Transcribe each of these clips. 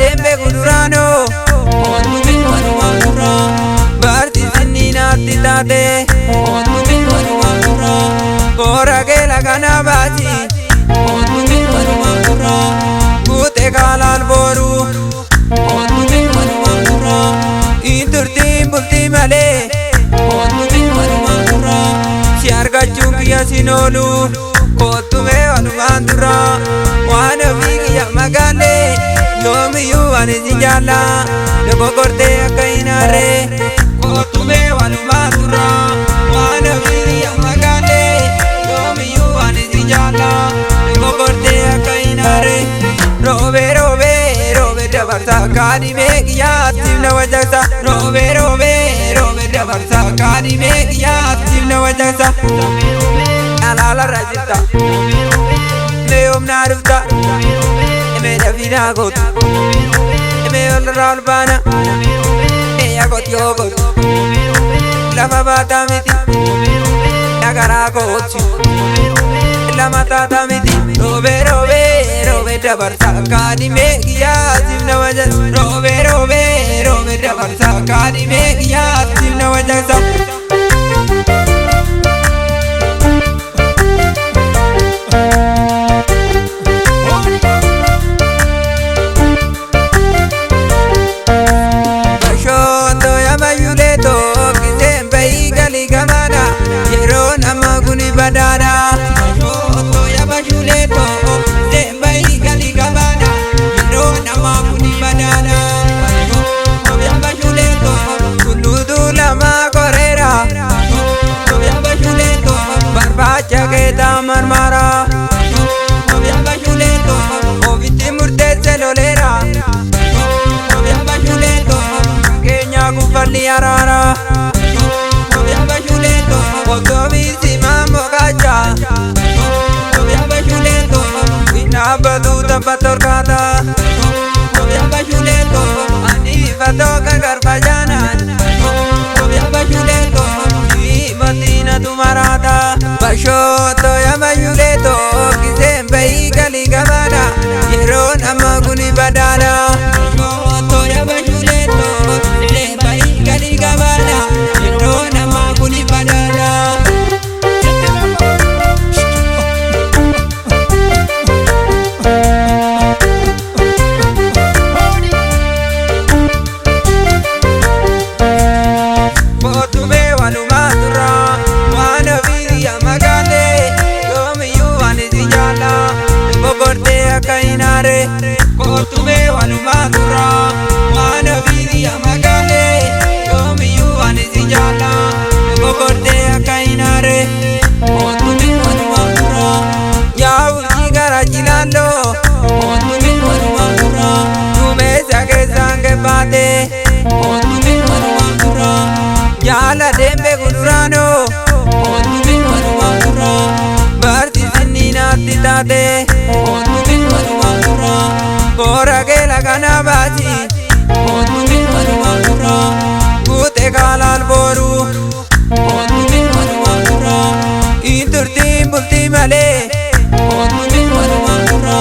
dembe gudurano Otume walumatura barti sinina titate Otume walumatura ora ke lagana baji Otume walumatura gute kalal boru Otume walumatura inturti bulti male Otume walumatura siarga chungiya sinolu kotume walumandura wana vigiya magale yomi yu ani jinjala lego korte akainare kotume walumandura wana vigiya magale yomi yu ani jinjala lego korte akainare robe robe robe dabarsa kani megiya timna wajasa robe robe robe dabarsa kani megiya timna wajasa alala rajita meom narufta me davina got me ol ralbana me yagot yogot lama bata miti nagara got lama tata miti robe robe robe dabarsa kani megiya timna wajas robe robe robe dabarsa kani megiya timna wajasa badana Oto ya bashuleto Zembai gali gabana yero nama kuni badana Oto ya bashuleto kuludu lama korera Oto ya bashuleto barbacha ke tamar mara Oto ya bashuleto obiti murte selolera Oto ya bashuleto kenya kufali arara Oto ya bashuleto otobi simamo gacha Oto ya bashuleto ina badu tapator kata Oto ya bashuleto ani fatoka garbajana Oto ya bashuleto madina tumarata bashoto ya mayuleto kisembe gali gabana yero nama kuni badana Oto ya bashuleto Zembai gali gabana yero nama kuni badana kotume walumatura wana vigiya magale yomi yu ani jinjala bogorte akainare kotume walumatura wana vigiya magale yomi yu ani jinjala bogorte akainare Otume walumatura ya uji gara jilalo Otume walumatura tume sage sange bate Otume walumatura jala dembe gudurano Otume walumatura barti sinina titate Otume walumatura ora ke lagana baji Otume walumatura gute kalal boru Otume walumatura inturti bulti male Otume walumatura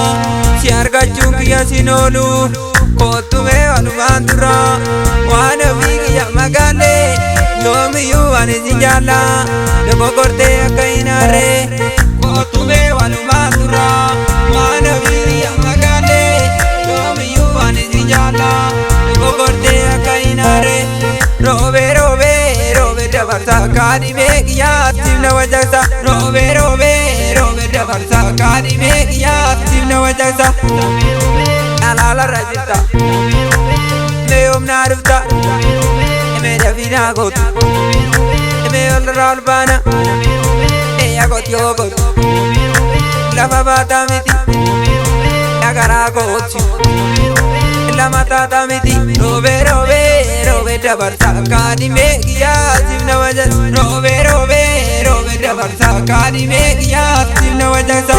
siarga chungiya sinolu kotume walumandura wana vigiya magale yomi yu ani jinjala lego korte akainare kotume walumandura wana vigiya magale yomi yu ani jinjala lego korte akainare robe robe robe dabarsa kani megiya timna wajasa robe robe robe dabarsa kani megiya timna wajasa alala rajita meom narufta me davina got me ol ralbana me yagot yogot lama bata miti nagara got lama tata miti robe robe robe dabarsa kani megiya timna wajas robe robe robe dabarsa kani megiya timna wajasa